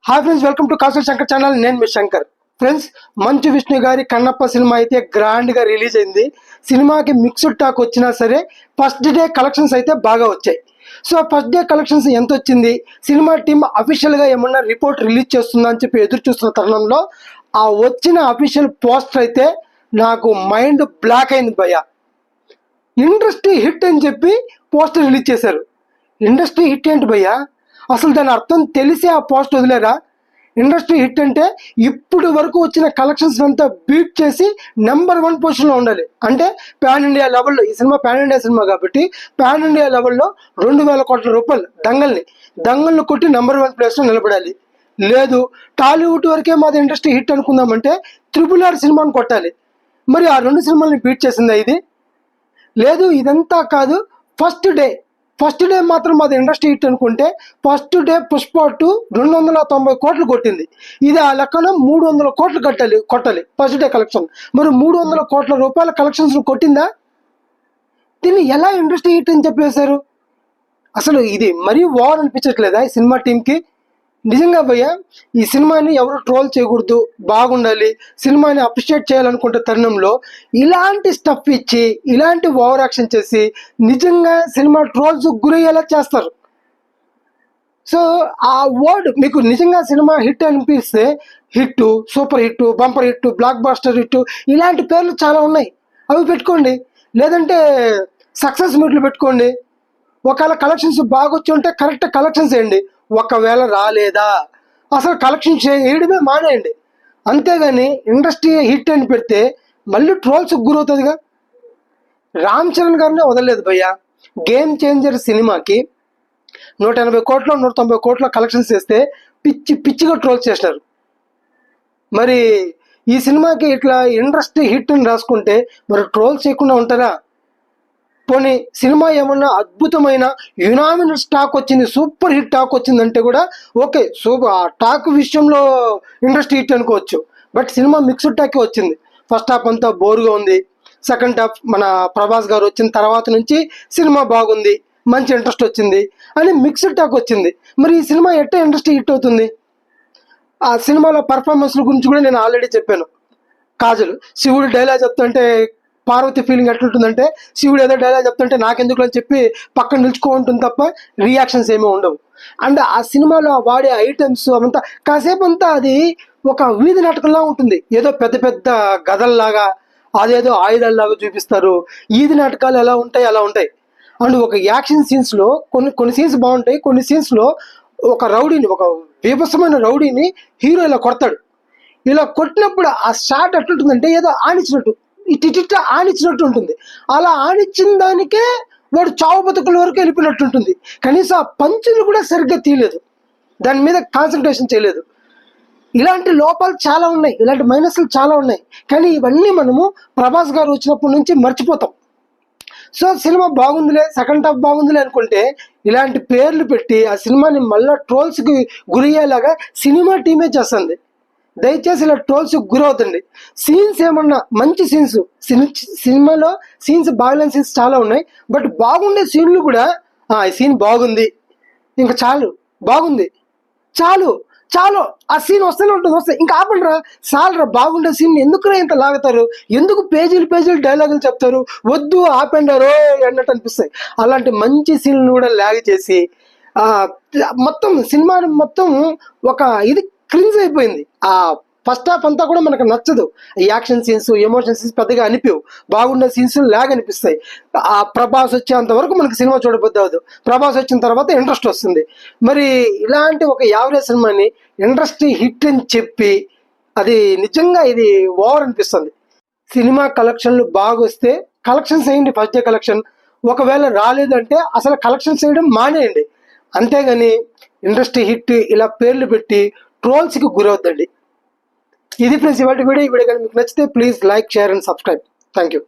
Hi friends, welcome to Kasu Shankar channel. నేను మీ Shankar. Friends, Manchu Vishnu గారి కన్నప్ప సినిమా అయితే గ్రాండ్ గా రిలీజ్ అయింది. సినిమాకి మిక్స్డ్ టాక్ వచ్చినా సరే ఫస్ట్ డే కలెక్షన్స్ అయితే బాగా వచ్చాయి. సో ఫస్ట్ డే కలెక్షన్స్ ఎంత వచ్చింది, సినిమా టీమ్ అఫీషియల్ గా ఏమన్నా రిపోర్ట్ రిలీజ్ చేస్తుందా అని చెప్పి ఎదురు చూస్తున్న తరుణంలో ఆ వచ్చిన అఫీషియల్ పోస్టర్ అయితే నాకు మైండ్ బ్లాక్ అయింది భయ్య. ఇండస్ట్రీ హిట్ అని చెప్పి పోస్టర్ రిలీజ్ చేశారు. ఇండస్ట్రీ హిట్ ఏంటి భయ్య? అసలు దాని అర్థం తెలిసి ఆ పోస్ట్ వదిలేరా? ఇండస్ట్రీ హిట్ అంటే ఇప్పుడు వరకు వచ్చిన కలెక్షన్స్ అంతా బీట్ చేసి నెంబర్ 1 పొజిషన్లో ఉండాలి. అంటే పాన్ ఇండియా లెవెల్లో, ఈ సినిమా పాన్ ఇండియా సినిమా కాబట్టి పాన్ ఇండియా లెవెల్లో 2,000 కోట్ల రూపాయలు దంగల్ని కొట్టి నెంబర్ 1 ప్లేస్లో నిలబడాలి. లేదు టాలీవుడ్ వరకే మాది ఇండస్ట్రీ హిట్ అనుకుందామంటే RRR సినిమాని కొట్టాలి. మరి ఆ 2 సినిమాలని బీట్ చేసిందా ఇది? లేదు, ఇదంతా కాదు. ఫస్ట్ డే మాత్రం మాది ఇండస్ట్రీ హిట్ అనుకుంటే ఫస్ట్ డే పుష్ప 2 290 కోట్లు కొట్టింది. ఇది ఆ లెక్కన 300 కోట్లు కొట్టాలి ఫస్ట్ డే కలెక్షన్. మరి 300 కోట్ల రూపాయల కలెక్షన్స్ కొట్టిందా? దీన్ని ఎలా ఇండస్ట్రీ హిట్ అని చెప్పేశారు? అసలు ఇది మరీ ఓవర్ అనిపించట్లేదా ఈ సినిమా టీంకి? నిజంగా భయ్య, ఈ సినిమాని ఎవరు ట్రోల్ చేయకూడదు, బాగుండాలి, సినిమాని అప్రిషియేట్ చేయాలనుకుంటే తరుణంలో ఇలాంటి స్టఫ్ ఇచ్చి ఇలాంటి ఓవర్ యాక్షన్ చేసి నిజంగా సినిమా ట్రోల్స్ గురయ్యేలా చేస్తారు. సో ఆ వర్డ్ మీకు నిజంగా సినిమా హిట్ అనిపిస్తే hit, super hit, bumper hit, blockbuster hit, ఇలాంటి పేర్లు చాలా ఉన్నాయి. అవి పెట్టుకోండి. లేదంటే సక్సెస్ మీట్లు పెట్టుకోండి. ఒకవేళ కలెక్షన్స్ బాగొచ్చి ఉంటే కరెక్ట్ కలెక్షన్స్ వేయండి. ఒకవేళ రాలేదా అసలు కలెక్షన్ చేయడమే మానేయండి. అంతేగాని ఇండస్ట్రీ హిట్ అని పెడితే మళ్ళీ ట్రోల్స్ గురవుతుందిగా. రామ్ చరణ్ గారినే వదలలేదు భయ్య. గేమ్ చేంజర్ సినిమాకి 180 కోట్లు 190 కోట్ల కలెక్షన్స్ చేస్తే పిచ్చిగా ట్రోల్స్ చేసినారు. మరి ఈ సినిమాకి ఇట్లా ఇండస్ట్రీ హిట్ అని రాసుకుంటే మరి ట్రోల్స్ చేయకుండా ఉంటారా? పోనీ సినిమా ఏమన్నా అద్భుతమైన యునామినస్ టాక్ వచ్చింది, సూపర్ హిట్ టాక్ వచ్చిందంటే కూడా ఓకే, సూపర్. ఆ టాక్ విషయంలో ఇండస్ట్రీ హిట్ అనుకోవచ్చు. బట్ సినిమా మిక్స్డ్ టాకే వచ్చింది. ఫస్ట్ హాఫ్ అంతా బోరుగా ఉంది. సెకండ్ హాఫ్ మన ప్రభాస్ గారు వచ్చిన తర్వాత నుంచి సినిమా బాగుంది, మంచి ఇంట్రెస్ట్ వచ్చింది అని మిక్స్డ్ టాక్ వచ్చింది. మరి ఈ సినిమా ఎట్లా ఇండస్ట్రీ హిట్ అవుతుంది? ఆ సినిమాలో పర్ఫార్మెన్స్ల గురించి కూడా నేను ఆల్రెడీ చెప్పాను. కాజల్ శివుడు డైలాగ్ చెప్తుంటే పార్వతి ఫీలింగ్ ఎట్లుంటుందంటే, శివుడు ఏదో డైలాగ్ చెప్తుంటే నాకెందుకు అని చెప్పి పక్కన నిలుచుకో ఉంటుంది తప్ప రియాక్షన్స్ ఏమీ ఉండవు. అండ్ ఆ సినిమాలో వాడే ఐటమ్స్ అవంతా కాసేపు అంతా అది ఒక వీధి నాటకంలా ఉంటుంది. ఏదో పెద్ద పెద్ద గదల్లాగా, అదేదో ఆయుధాల్లాగా చూపిస్తారు. వీధి నాటకాలు ఎలా ఉంటాయి అలా ఉంటాయి. అండ్ ఒక యాక్షన్ సీన్స్లో కొన్ని సీన్స్ బాగుంటాయి. కొన్ని సీన్స్లో ఒక బీభత్సమైన రౌడీని హీరో ఇలా కొడతాడు. ఇలా కొట్టినప్పుడు ఆ షాట్ ఎట్లుంటుందంటే ఏదో ఆనిచ్చినట్టు, ఇట్లా ఆనిచ్చినట్టు ఉంటుంది. అలా ఆనిచ్చిన దానికే వాడు చావు బతుకుల వరకు వెళ్ళిపోయినట్టు ఉంటుంది. కనీసం ఆ పంచులు కూడా సరిగ్గా తీయలేదు, దాని మీద కాన్సన్ట్రేషన్ చేయలేదు. ఇలాంటి లోపాలు చాలా ఉన్నాయి, ఇలాంటి మైనస్లు చాలా ఉన్నాయి. కానీ ఇవన్నీ మనము ప్రభాస్ గారు వచ్చినప్పటి నుంచి మర్చిపోతాం. సో సినిమా బాగుందిలే, సెకండ్ హాఫ్ బాగుందిలే అనుకుంటే ఇలాంటి పేర్లు పెట్టి ఆ సినిమాని మళ్ళీ ట్రోల్స్కి గురయ్యేలాగా సినిమా టీమే చేస్తుంది. దయచేసి ఇలా ట్రోల్స్ గురవుతుంది. సీన్స్ ఏమన్నా మంచి సీన్స్, సినిమాలో సీన్స్ బాగాలేని సీన్స్ చాలా ఉన్నాయి. బట్ బాగుండే సీన్లు కూడా ఈ సీన్ బాగుంది, ఇంకా బాగుంది చాలు ఆ సీన్ వస్తూనే ఉంటుంది. ఇంకా ఆపండిరా, చాలరా. బాగుండే సీన్ ఎందుకు ఇంత లాగుతారు? ఎందుకు పేజీలు డైలాగులు చెప్తారు? వద్దు, ఆపండారో అన్నట్టు అనిపిస్తాయి. అలాంటి మంచి సీన్లను కూడా లాగ్ చేసి మొత్తం సినిమాని మొత్తం ఒక ఇది క్రింజ్ అయిపోయింది. ఆ ఫస్ట్ హాఫ్ అంతా కూడా మనకు నచ్చదు. యాక్షన్ సీన్స్, ఎమోషన్ సీన్స్ పెద్దగా అనిపించవు. బాగుండే సీన్స్ లాగ్ అనిపిస్తాయి. ఆ ప్రభాస్ వచ్చేంత వరకు మనకు సినిమా చూడబుద్ధి అవ్వదు. ప్రభాస్ వచ్చిన తర్వాత ఇంట్రెస్ట్ వస్తుంది. మరి ఇలాంటి ఒక యావరేజ్ సినిమాని ఇండస్ట్రీ హిట్ అని చెప్పి అది నిజంగా ఇది ఓవర్ అనిపిస్తుంది. సినిమా కలెక్షన్లు బాగా వస్తే కలెక్షన్స్ వేయండి, ఫస్ట్ డే కలెక్షన్. ఒకవేళ రాలేదంటే అసలు కలెక్షన్స్ వేయడం మానేయండి. అంతేగాని ఇండస్ట్రీ హిట్ ఇలా పేర్లు పెట్టి ట్రోల్స్కి గురవుద్దండి. ఇది ఫ్రెండ్స్ ఇవాళ వీడియో. ఈ వీడియో కానీ మీకు నచ్చితే please like, share and subscribe. Thank you.